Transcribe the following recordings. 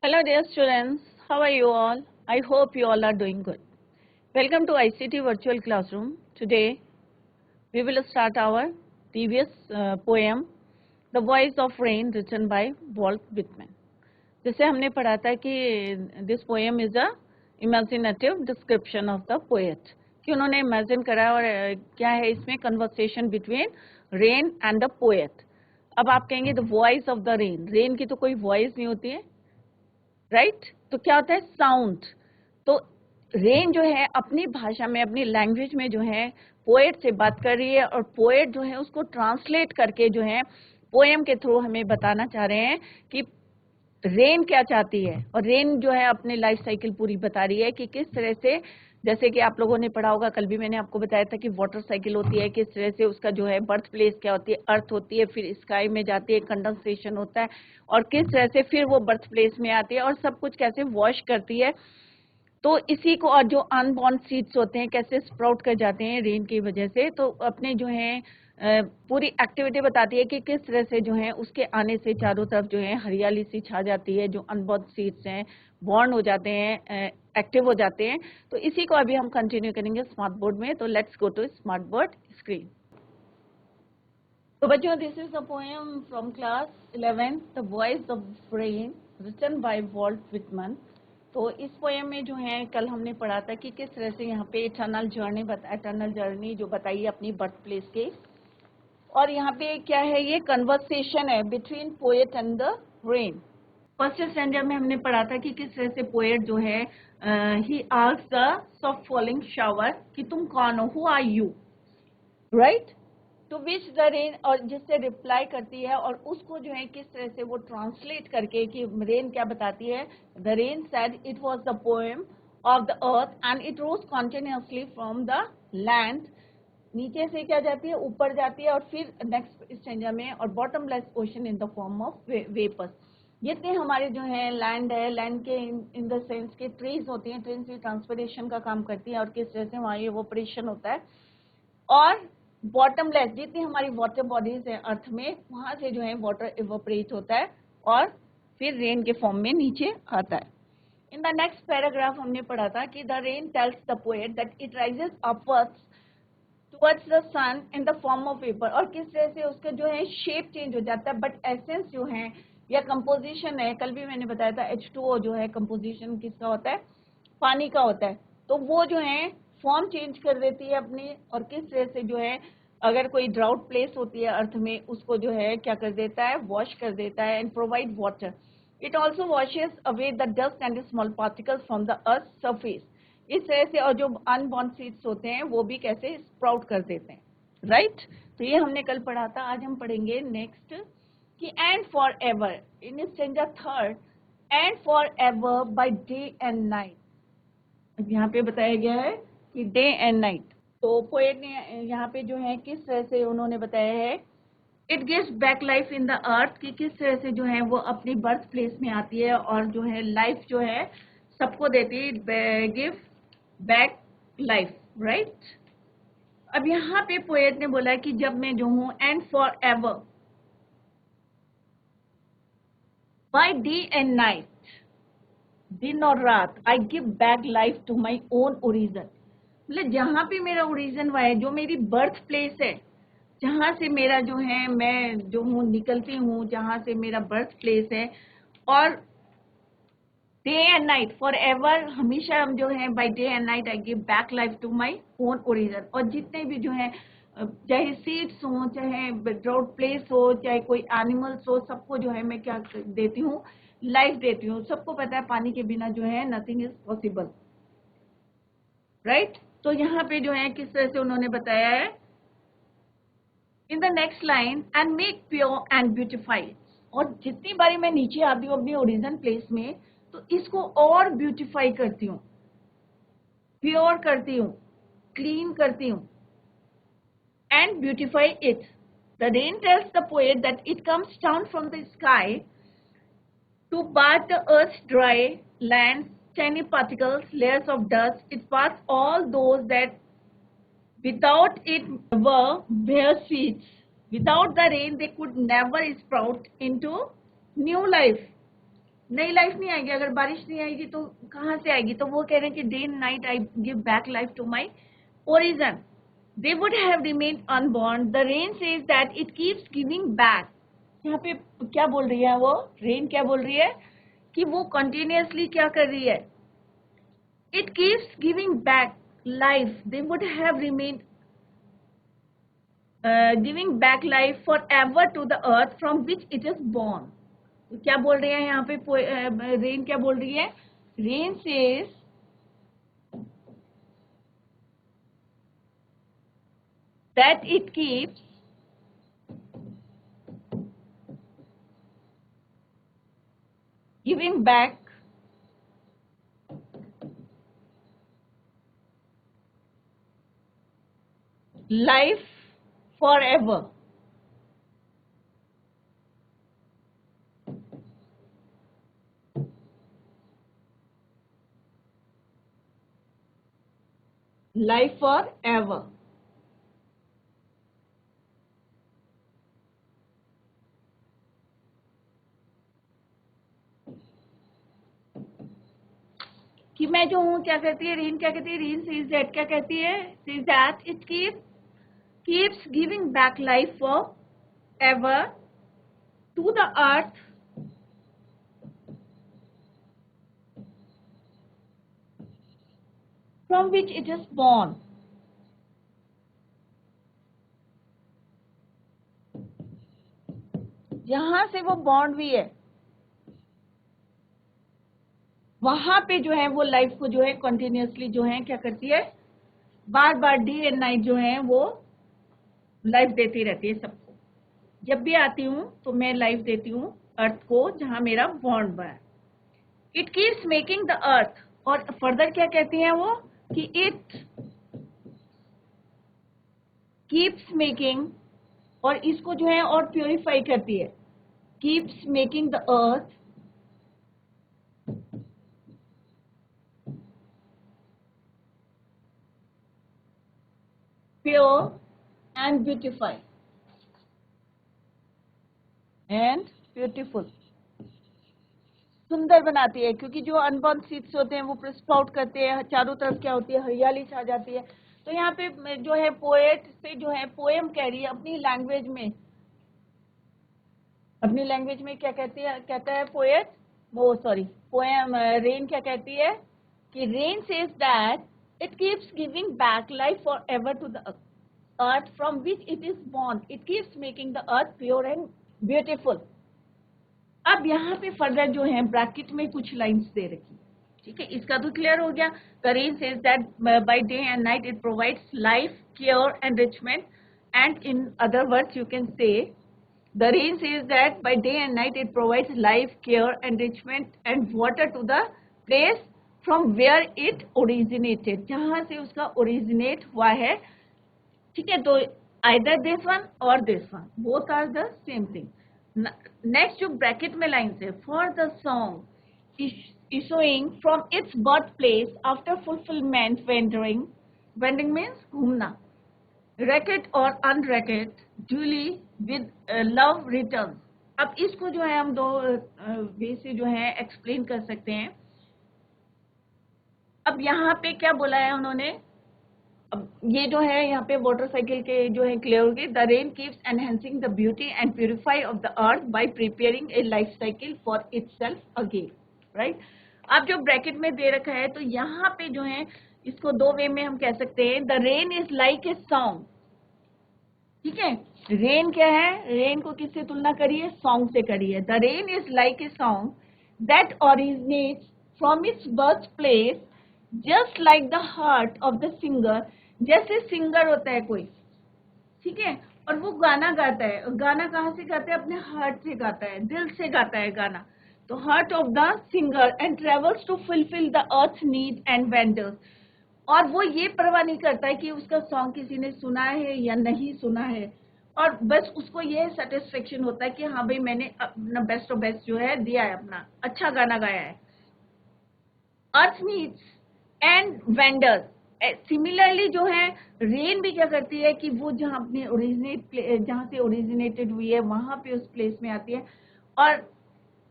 Hello dear students, how are you all? I hope you all are doing good. Welcome to ICT Virtual Classroom. Today we will start our previous poem, The Voice of Rain, written by Walt Whitman. जैसे हमने पढ़ा था कि this poem is a imaginative description of the poet, कि उन्होंने imagine करा और क्या है इसमें conversation between rain and the poet. अब आप कहेंगे the voice of the rain, rain की तो कोई voice नहीं होती है, राइट तो क्या होता है साउंड। तो रेन जो है अपनी भाषा में अपनी लैंग्वेज में जो है पोएट से बात कर रही है और पोएट जो है उसको ट्रांसलेट करके जो है पोएम के थ्रू हमें बताना चाह रहे हैं कि रेन क्या चाहती है। और रेन जो है अपने लाइफ साइकिल पूरी बता रही है कि किस तरह से, जैसे कि आप लोगों ने पढ़ा होगा, कल भी मैंने आपको बताया था कि वाटर साइकिल होती है, किस तरह से उसका जो है बर्थ प्लेस क्या होती है, अर्थ होती है, फिर स्काई में जाती है, कंडेंसेशन होता है और किस तरह से फिर वो बर्थ प्लेस में आती है और सब कुछ कैसे वॉश करती है। तो इसी को, और जो अनबॉर्न सीड्स होते हैं कैसे स्प्राउट कर जाते हैं रेन की वजह से, तो अपने जो है पूरी एक्टिविटी बताती है कि किस तरह से जो है उसके आने से चारों तरफ जो है हरियाली सी छा जाती है, जो अनबॉर्न सीड्स हैं बॉर्न हो जाते हैं, एक्टिव हो जाते हैं। तो इसी को अभी हम कंटिन्यू करेंगे स्मार्ट बोर्ड में। तो let's go to smart board screen. तो बच्चों, this is a poem from class 11, the voice of rain, written by Walt Whitman. तो इस पोएम में जो है कल हमने पढ़ा था कि किस तरह से यहाँ पे इटर्नल जर्नी जो बताई अपनी बर्थ प्लेस के, और यहाँ पे क्या है, ये कन्वर्सेशन है between poet and the rain. First standard में हमने पढ़ा था कि किस तरह से पोएट जो है he asks the soft falling shower कि तुम कौन हो, who are you, right, to which the rain, और जिससे रिप्लाई करती है और उसको जो है किस तरह से वो ट्रांसलेट करके कि रेन क्या बताती है। The rain said it was the poem of the earth and it rose continuously from the land, नीचे से क्या जाती है ऊपर जाती है, और फिर नेक्स्ट स्टेंजा में, और bottomless ocean in the form of vapours. जितने हमारे जो है लैंड है, लैंड के इन द सेंस के ट्रीज होती हैं, ट्रीज भी ट्रांसपिरेशन का काम करती है और किस तरह से वहाँ इवोपरेशन होता है, और बॉटमलेस जितनी हमारी वाटर बॉडीज है अर्थ में, वहां से जो है वाटर इवोपरेट होता है और फिर रेन के फॉर्म में नीचे आता है। इन द नेक्स्ट पैराग्राफ हमने पढ़ा था कि the rain tells the poet that it rises upwards towards the sun in the form of vapour, और किस तरह से उसका जो है शेप चेंज हो जाता है, बट एसेंस जो है या कंपोजिशन है, कल भी मैंने बताया था H2O जो है कंपोजिशन किसका होता है, पानी का होता है। तो वो जो है फॉर्म चेंज कर देती है अपनी, और किस तरह से जो है अगर कोई ड्राउट प्लेस होती है अर्थ में, उसको जो है क्या कर देता है, वॉश कर देता है and provide water. It also washes away the dust and small particles from the earth surface, इस तरह से। और जो अनबॉर्न सीड्स होते हैं वो भी कैसे स्प्राउट कर देते हैं, राइट। तो ये हमने कल पढ़ा था। आज हम पढ़ेंगे नेक्स्ट कि and for ever in stanza third, and for ever by day and night. यहाँ पे बताया गया है कि डे एंड नाइट। तो पोएट ने यहाँ पे जो है किस तरह से उन्होंने बताया है, it gives back life in the earth, कि किस तरह से जो है वो अपनी बर्थ प्लेस में आती है और जो है लाइफ जो है सबको देती है, गिव बैक लाइफ, राइट। अब यहाँ पे पोएट ने बोला कि जब मैं जो हूँ and for ever by day and night, दिन और रात, I give back life to my own origin, मतलब जहाँ पे मेरा ओरिजिन हुआ है, जो मेरी बर्थ प्लेस है, जहाँ से मेरा जो है मैं जो हूँ निकलती हूँ, जहाँ से मेरा बर्थ प्लेस है, और day and night for ever, हमेशा हम जो है by day and night I give back life to my own origin. और जितने भी जो है चाहे सीड्स हो, चाहे ड्राउट प्लेस हो, चाहे कोई एनिमल्स हो, सबको जो है मैं क्या देती हूँ, लाइफ देती हूँ। सबको पता है पानी के बिना जो है नथिंग इज पॉसिबल, राइट। तो यहाँ पे जो है किस तरह से उन्होंने बताया है in the next line, and make pure and beautified, और जितनी बारी मैं नीचे आती हूँ अपनी ओरिजिन प्लेस में, तो इसको और ब्यूटिफाई करती हूँ, प्योर करती हूँ, क्लीन करती हूँ, and beautify it. The rain tells the poet that it comes down from the sky to bath the earth's dry lands, tiny particles, layers of dust. It baths all those that without it were bare seeds. Without the rain, they could never sprout into new life. नई life नहीं आएगी। अगर बारिश नहीं आएगी तो कहाँ से आएगी? तो वो कह रहे हैं कि day and night I give back life to my origin, they would have remained unborn. The rain says that it keeps giving back. यहाँ पे क्या बोल रही है वो? रेन क्या बोल रही है कि वो कंटिन्यूअसली क्या कर रही है? It keeps giving back life. They would have remained giving back life forever to the earth from which it is born. क्या बोल रहे हैं यहाँ पे? रेन क्या बोल रही है? Rain says that it keeps giving back life forever. Life forever. कि मैं जो हूँ क्या कहती है? रेन क्या कहती है? रेन सेज दैट क्या कहती है? Says that it keeps giving back life forever to the earth from which it is born. जहां से वो बॉर्न हुई है वहां पे जो है वो लाइफ को जो है कंटिन्यूअसली जो है क्या करती है? बार बार डे एंड नाइट जो है वो लाइफ देती रहती है सबको। जब भी आती हूँ तो मैं लाइफ देती हूँ अर्थ को जहां मेरा बॉर्न हुआ है। इट कीप्स मेकिंग द अर्थ, और फर्दर क्या कहती है वो कि इट कीप्स मेकिंग, और इसको जो है और प्योरीफाई करती है। Keeps making the earth pure and beautify and beautiful, सुंदर बनाती है। क्योंकि जो अनबॉर्न सीड्स होते हैं वो स्प्राउट करते हैं, चारों तरफ क्या होती है? हरियाली छा जाती है। तो यहाँ पे जो है पोएट से जो है पोएम कह रही है अपनी लैंग्वेज में। अपनी लैंग्वेज में क्या कहती है? कहता है पोएट, वो सॉरी पोएम, रेन क्या कहती है कि rain says that it keeps giving back life for ever to the earth from which it is born. It keeps making the earth pure and beautiful. अब यहाँ पे फर्दर जो है ब्रैकेट में कुछ लाइंस दे रखी है, ठीक है? इसका तो क्लियर हो गया। The rain says that bye day and night it provides life, care, enrichment, and in other words you can say the rain says that by day and night it provides life, care, enrichment and water to the place from where it originated, जहां से उसका originate हुआ है, ठीक है? तो either this one or this one, both are the same thing. Next जो bracket में लाइन है, for the song issuing from its birthplace after fulfillment wandering, wandering means घूमना, रैकेट और अनरैकेट ड्यूली विद लव रिटर्न। अब इसको जो है हम दो वे से जो है एक्सप्लेन कर सकते हैं। अब यहाँ पे क्या बोला है उन्होंने? अब ये जो है यहाँ पे वाटर साइकिल के जो है क्लियर हो गए। The rain keeps enhancing the beauty and purify of the earth by preparing A life cycle for itself again, right? अब जो ब्रैकेट में दे रखा है तो यहाँ पे जो है इसको दो वे में हम कह सकते हैं। The rain is like a song, ठीक है? रेन क्या है? रेन को किससे तुलना करिए? सॉन्ग से करिए। The rain is like a song that originates from its birth place just like the heart of the singer. जैसे सिंगर होता है कोई, ठीक है, और वो गाना गाता है, और गाना कहाँ से गाता है? अपने हार्ट से गाता है, दिल से गाता है गाना। तो heart of the singer and travels to fulfil the earth need and wanders, और वो ये परवाह नहीं करता है कि उसका सॉन्ग किसी ने सुना है या नहीं सुना है, और बस उसको ये सेटिस्फेक्शन होता है कि हाँ भाई मैंने अपना बेस्ट ऑफ बेस्ट जो है दिया है, अपना अच्छा गाना गाया है। अर्थ नीड्स एंड वेंडर्स, सिमिलरली जो है रेन भी क्या करती है कि वो जहाँ अपने जहाँ से ओरिजिनेटेड हुई है वहां पे उस प्लेस में आती है, और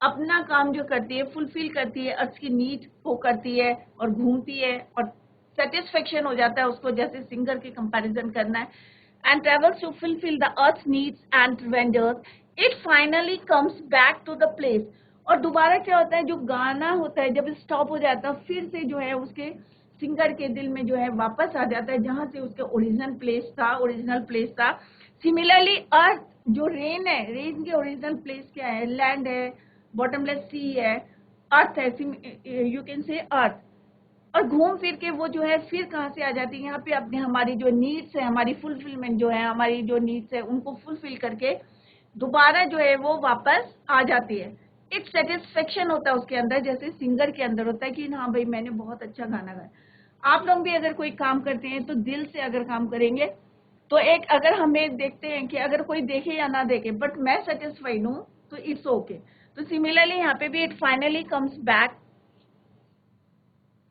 अपना काम जो करती है, फुलफिल करती है, अर्थ की नीड को करती है और घूमती है और सेटिस्फेक्शन हो जाता है उसको, जैसे सिंगर की कंपैरिजन करना है, and travels to fulfil the earth needs and wanders, it finally comes back to the place. और दोबारा क्या होता है, जो गाना होता है जब स्टॉप हो जाता है, फिर से जो है उसके सिंगर के दिल में जो है वापस आ जाता है जहां से उसके ओरिजिनल प्लेस था। सिमिलरली अर्थ, जो रेन है, रेन के ओरिजिनल प्लेस क्या है, लैंड है, बॉटमलेस सी है, अर्थ है, यू कैन से अर्थ। और घूम फिर के वो जो है फिर कहाँ से आ जाती है, यहाँ पे अपने हमारी जो नीड्स है, हमारी फुलफिलमेंट जो है, हमारी जो नीड्स है उनको फुलफिल करके दोबारा जो है वो वापस आ जाती है। एक सेटिस्फेक्शन होता है उसके अंदर, जैसे सिंगर के अंदर होता है कि हाँ भाई मैंने बहुत अच्छा गाना गाया। आप लोग भी अगर कोई काम करते हैं तो दिल से अगर काम करेंगे तो एक, अगर हमें देखते हैं कि अगर कोई देखे या ना देखे बट मैं सेटिस्फाइड हूँ तो इट्स ओके। तो सिमिलरली यहाँ पे भी it finally comes back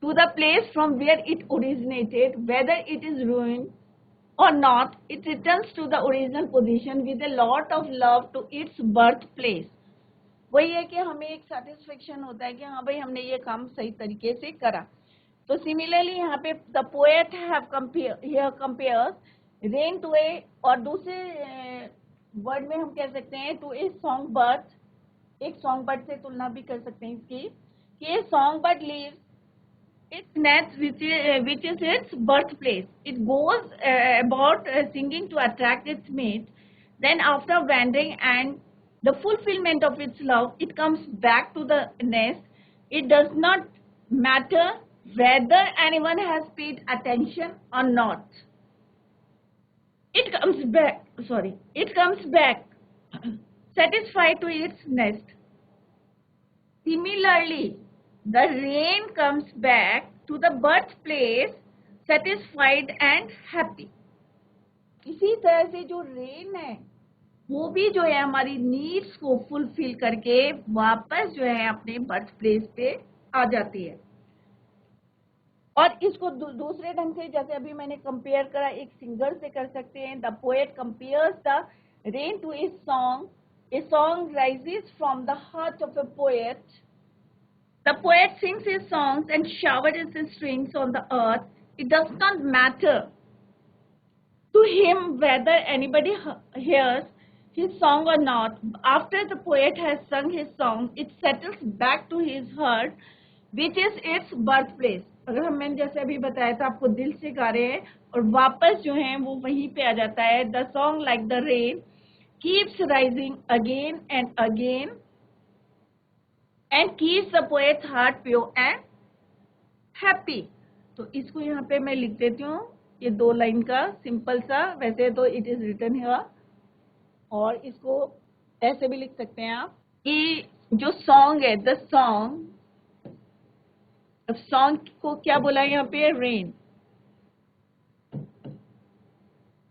to the place from where it originated, whether it is ruined or not, it returns to the original position with a lot of love to its birthplace. वही है कि हमें एक satisfaction होता है कि हाँ भाई हमने ये काम सही तरीके से करा। तो सिमिलरली यहाँ पे the poet have compares rain to a, और दूसरे वर्ड में हम कह सकते हैं टू ए सॉन्ग बर्ड, एक सॉन्ग बर्ड से तुलना भी कर सकते हैं इसकी, कि a song bird leaves its nest, which is its birthplace. It goes about singing to attract its mate. Then after wandering and the fulfillment of its love, it comes back to the nest. It does not matter whether anyone has paid attention or not. It comes back satisfied to its nest. Similarly, the rain comes back to the birthplace satisfied and happy. इसी तरह से जो rain है वो भी जो है हमारी नीड्स को फुलफिल करके वापस जो है अपने बर्थ प्लेस पे आ जाती है। और इसको दूसरे ढंग से, जैसे अभी मैंने कंपेयर करा, एक सिंगर से कर सकते हैं। The poet compares the rain to a song, a song rises from the heart of a poet. The poet sings his songs and showers his strings on the earth. It does not matter to him whether anybody hears his song or not. After the poet has sung his song, it settles back to his heart, which is its birthplace. अगर हम, मैंने जैसे अभी बताया था, आपको दिल से गा रहे हैं और वापस जो है वो वहीं पे आ जाता है। The song, like the rain, keeps rising again and again and keeps the poet's heart pure and happy. तो इसको यहाँ पे मैं लिख देती हूँ, ये 2 लाइन का सिंपल सा, वैसे तो इट इज रिटन हियर, और इसको ऐसे भी लिख सकते हैं आप कि जो सॉन्ग है, द सॉन्ग, अब सॉन्ग को क्या बोला है यहाँ पे, rain,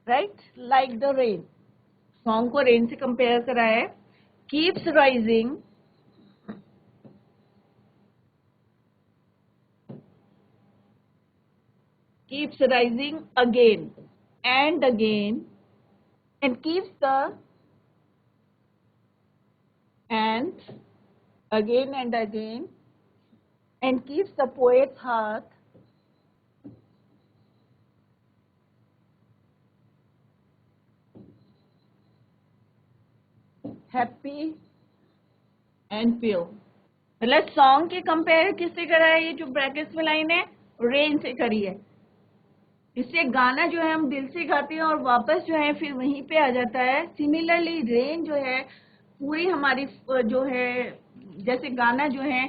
right, like the rain, song को रेन से कंपेयर करा है। Keeps rising, keeps rising again and again, and keeps the, and again and again, and keeps the poet's heart happy and pure. मतलब सॉन्ग के compare किससे करा है, ये जो ब्रैकेट्स में लाइन है, रेन से करी है। इससे गाना जो है हम दिल से गाते हैं और वापस जो है फिर वहीं पे आ जाता है। सिमिलरली रेन जो है पूरी हमारी जो है, जैसे गाना जो है,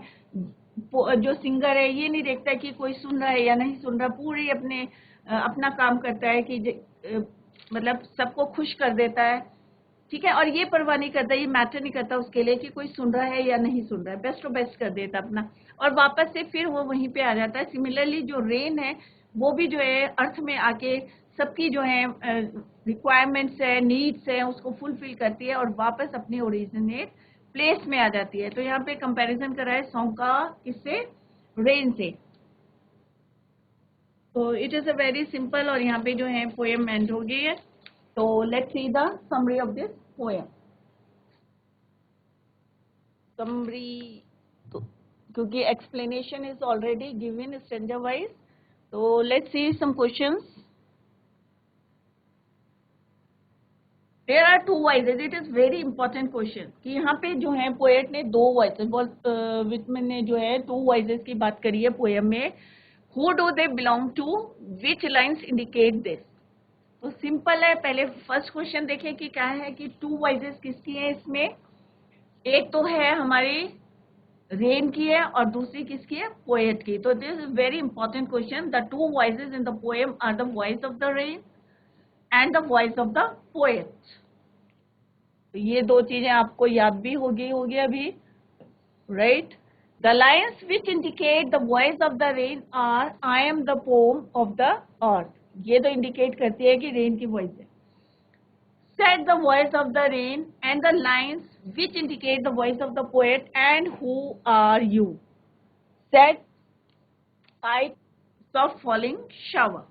जो सिंगर है ये नहीं देखता कि कोई सुन रहा है या नहीं सुन रहा, पूरी अपना काम करता है कि मतलब सबको खुश कर देता है, ठीक है, और ये परवाह नहीं करता, ये मैटर नहीं करता उसके लिए कि कोई सुन रहा है या नहीं सुन रहा है, बेस्ट बेस्ट कर देता अपना, और वापस से फिर वो वहीं पे आ जाता है। सिमिलरली जो रेन है वो भी जो है अर्थ में आके सबकी जो है रिक्वायरमेंट्स है, नीड्स है, उसको फुलफिल करती है और वापस अपनी ओरिजिनेट प्लेस में आ जाती है। तो यहाँ पे कंपैरिजन करा है सॉन्ग का किससे, रेन से। तो it is a very simple, और यहाँ पे जो है पोएम एंड हो गई है। तो let's see the summary of this poem. summary, तो क्योंकि explanation is already given stanza wise, so let's see some questions. There are two voices. It is very important question कि यहाँ पे जो है पोएट ने दो voices, विटमैन ने जो है two voices की बात करी है पोएम में. Who do they belong to? Which lines indicate this? तो सिंपल है. पहले फर्स्ट क्वेश्चन देखें कि क्या है कि टू वॉइसेस किसकी है इसमें. एक तो है हमारी रेन की है और दूसरी किसकी है, पोएट की. तो this is very important question. The two voices in the poem are the voice of the rain and the voice of the poet. तो ये दो चीजें आपको याद भी होगी अभी, right. The lines which indicate the voice of the rain are I am the poem of the earth. ये तो इंडिकेट करती है कि रेन की वॉइस है. Set the voice of the rain and the lines which indicate the voice of the poet and who are you. Said I soft falling shower.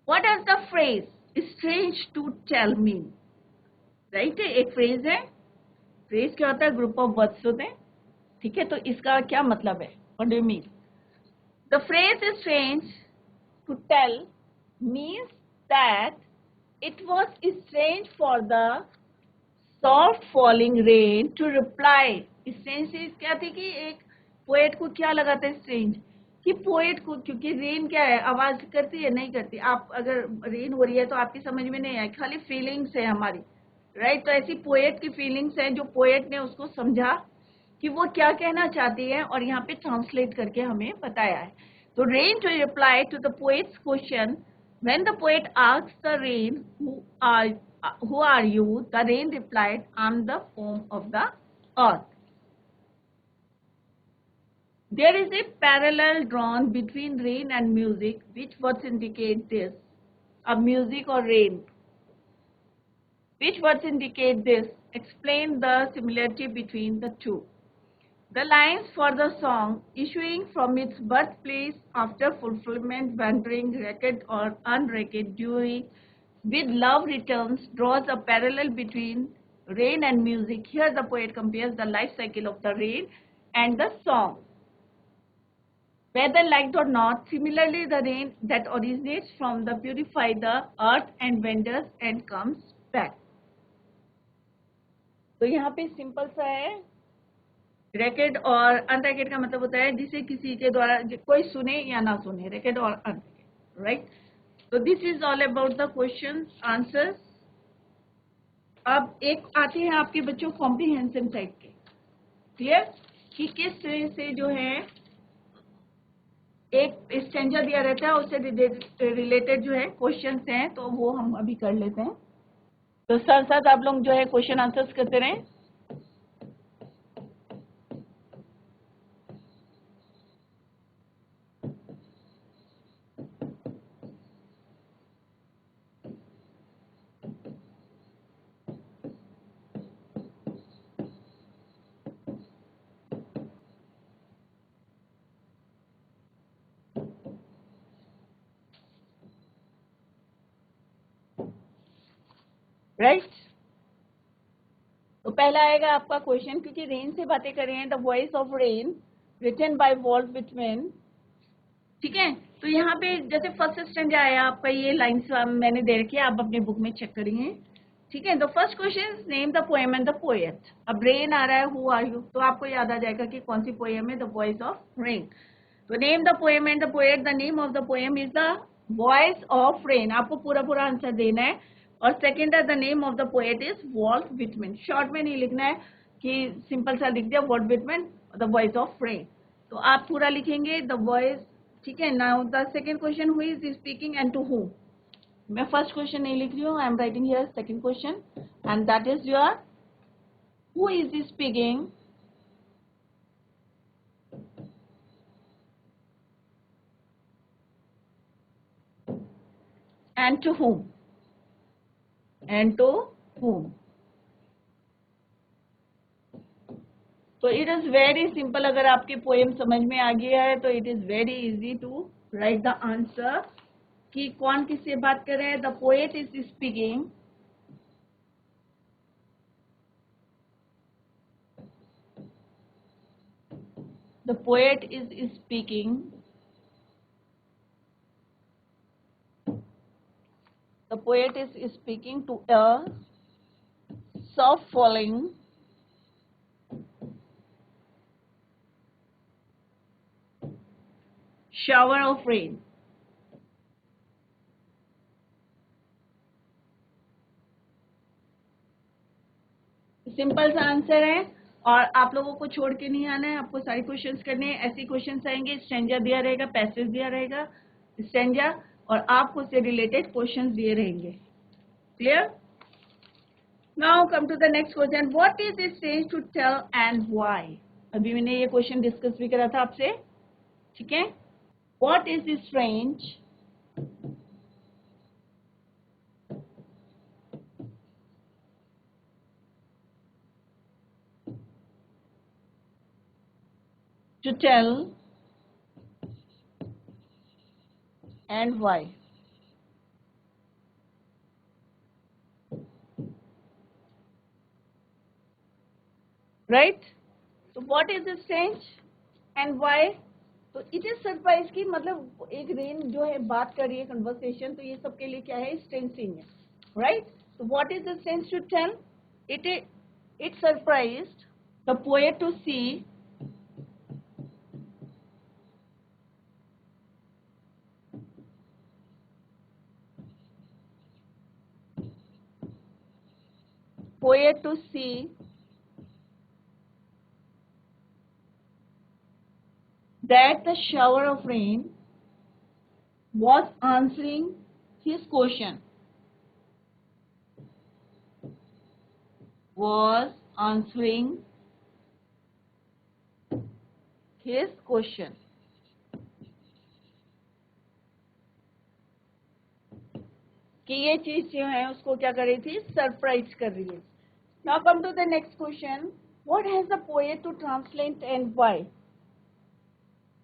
What does the phrase strange to tell mean? Right? एक phrase है. Phrase क्या होता है? Group of words होते हैं. ठीक है, तो इसका क्या मतलब है? What do you mean? The phrase is strange to tell means that it was strange for the soft falling rain to reply. Strange चीज क्या थी कि एक पोएट को क्या लगा था स्ट्रेंज, कि पोएट को, क्योंकि रेन क्या है, आवाज करती है नहीं करती. आप अगर रेन हो रही है तो आपकी समझ में नहीं आए, खाली फीलिंग्स है हमारी, राइट. तो ऐसी पोएट की फीलिंग्स है जो पोएट ने उसको समझा कि वो क्या कहना चाहती है और यहाँ पे ट्रांसलेट करके हमें बताया है. तो rain to reply to the poet's question. When the poet asked the rain, who are you? The rain replied, I'm the foam of the earth. There is a parallel drawn between rain and music. Which words indicate this? Music or rain? Which words indicate this? Explain the similarity between the two. The lines for the song, issuing from its birthplace after fulfillment, wandering, wrecked or unwrecked, during with love returns, draws a parallel between rain and music. Here the poet compares the life cycle of the rain and the song. Whether liked or not, similarly the rain that originates from the purify the earth and wanders and comes back. तो यहाँ पे simple सा है. Racket और अनरैकेट का मतलब होता है जिसे किसी के द्वारा कोई सुने या ना सुने, रैकेट और अनरैकेट, राइट. तो this is all about the question answers. अब एक आते हैं आपके बच्चों कॉम्प्रिहेंशन टाइप के. क्लियर कि किस तरह से जो है एक स्टैंजा दिया रहता है, उससे रिलेटेड जो है क्वेश्चंस हैं, तो वो हम अभी कर लेते हैं. तो साथ साथ आप लोग जो है क्वेश्चन आंसर्स करते रहें. राइट. तो पहला आएगा आपका क्वेश्चन, क्योंकि रेन से बातें कर रहे हैं. The voice of rain written by Walt Whitman. ठीक है, तो यहाँ पे जैसे फर्स्ट स्टैंजा आया आपका, ये लाइन्स मैंने दे रखी है, आप अपने बुक में चेक करिए. ठीक है. The first question name the poem and the poet. अब रेन आ रहा है, हु आर यू, तो आपको याद आ जाएगा कि कौन सी पोएम है, द वॉइस ऑफ रेन. तो name the poem and the poet. The name of the poem is the voice of rain. आपको पूरा आंसर देना है. और सेकेंड है the name of the poet is Walt Whitman. Short में नहीं लिखना है कि सिंपल सा लिख दिया Walt Whitman the voice of rain. तो आप पूरा लिखेंगे द वॉइस. ठीक है. Now the second question, who is speaking and to whom. मैं फर्स्ट क्वेश्चन नहीं लिख रही हूँ, I am writing here second question, and that is your who is speaking and to whom. तो इट इज वेरी सिंपल. अगर आपकी poem समझ में आ गया है तो it is very easy to write the answer कि कौन किससे बात कर रहे हैं. The poet is speaking The poet is speaking. The poet is speaking to a soft falling shower of rain. Simple सा आंसर है और आप लोगों को छोड़ के नहीं आना है, आपको सारे क्वेश्चंस करने हैं। ऐसे क्वेश्चंस आएंगे, स्टैंजा दिया रहेगा, पैसेज दिया रहेगा, स्टैंजा, और आपको उससे रिलेटेड क्वेश्चंस दिए रहेंगे। Clear? Now come to the next question, what is this strange to tell and why? अभी मैंने ये क्वेश्चन डिस्कस भी करा था आपसे, ठीक है? What is this strange to tell and why? Right? So what is the strange and why? तो इट इज सरप्राइज की मतलब एक रेन जो है बात कर रही है, कन्वर्सेशन, तो ये सबके लिए क्या है? स्ट्रेंज सीन है, राइट? तो what is the strange to tell? It surprised the poet to see poet to see that the shower of rain was answering his question. Was answering his question. कि ये चीज जो है उसको क्या कर रही थी? सरप्राइज कर रही है। Now come to the next question, what has the poet to translate and why?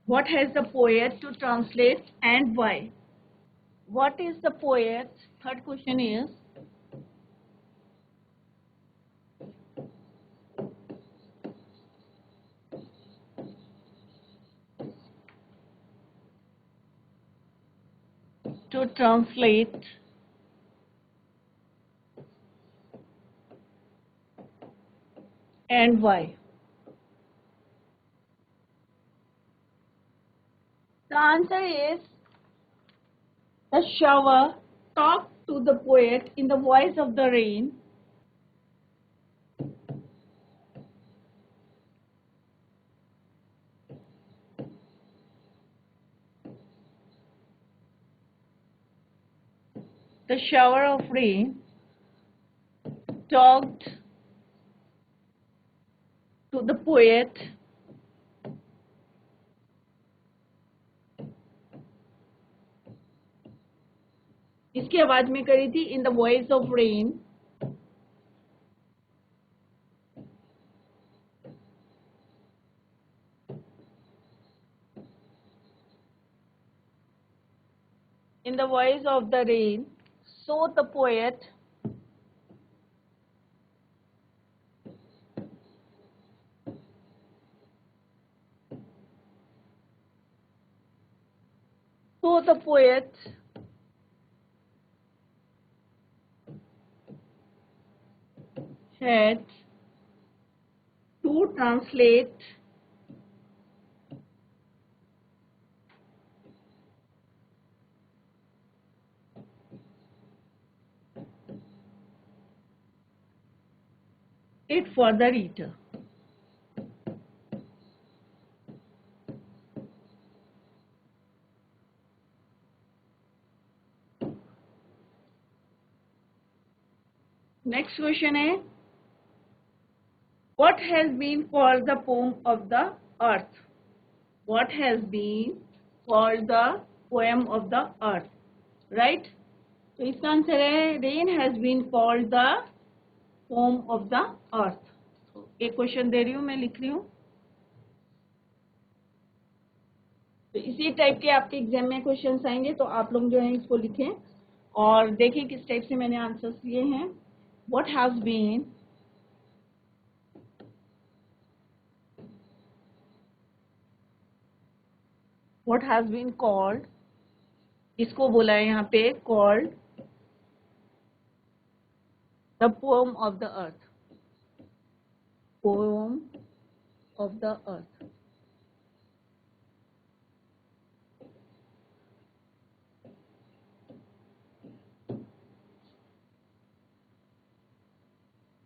What has the poet to translate and why? What is the poet? Third question is, to translate and why? The answer is, the shower talked to the poet in the voice of the rain. The shower of rain talked to the poet इसकी आवाज में करी थी, in the voice of rain, in the voice of the rain. So the poet had to translate it for the reader. Next question है, what has been called the poem of the earth? What has been called the poem of the earth? Right? तो इसका answer है, rain has been called the poem of the earth. एक question दे रही हूँ, मैं लिख रही हूँ, तो इसी टाइप के आपके एग्जाम में क्वेश्चंस आएंगे, तो आप लोग जो है इसको लिखें और देखें किस टाइप से मैंने आंसर्स दिए हैं। What has been what has been called, इसको बोला है यहाँ पे called the poem of the earth, poem of the earth.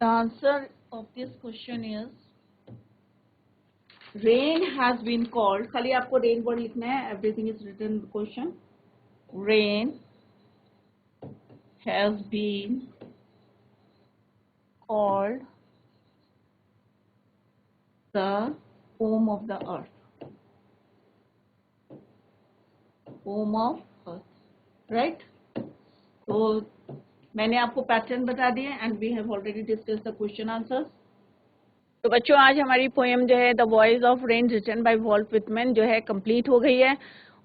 The answer of this question is rain has been called, खाली आपको rain word लिखना है, everything is written in the question. Rain has been called the poem of the earth, poem of earth, right? तो मैंने आपको pattern बता दिए and we have already discuss the question answers. तो बच्चों आज हमारी पोएम जो है the voice of rain written by Walt Whitman जो है कंप्लीट हो गई है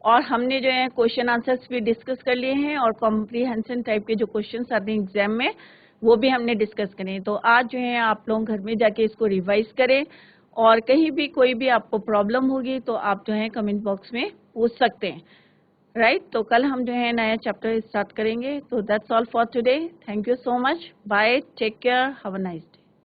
और हमने जो है क्वेश्चन आंसर्स भी डिस्कस कर लिए हैं और कॉम्प्रीहेंशन टाइप के जो क्वेश्चंस आते हैं एग्जाम में वो भी हमने डिस्कस करे. तो आज जो है आप लोग घर में जाके इसको रिवाइज करें और कहीं भी कोई भी आपको प्रॉब्लम होगी तो आप जो है कमेंट बॉक्स में पूछ सकते हैं. राइट तो कल हम जो है नया चैप्टर स्टार्ट करेंगे. तो that's all for today. Thank you so much. Bye. Take care. Have a nice day.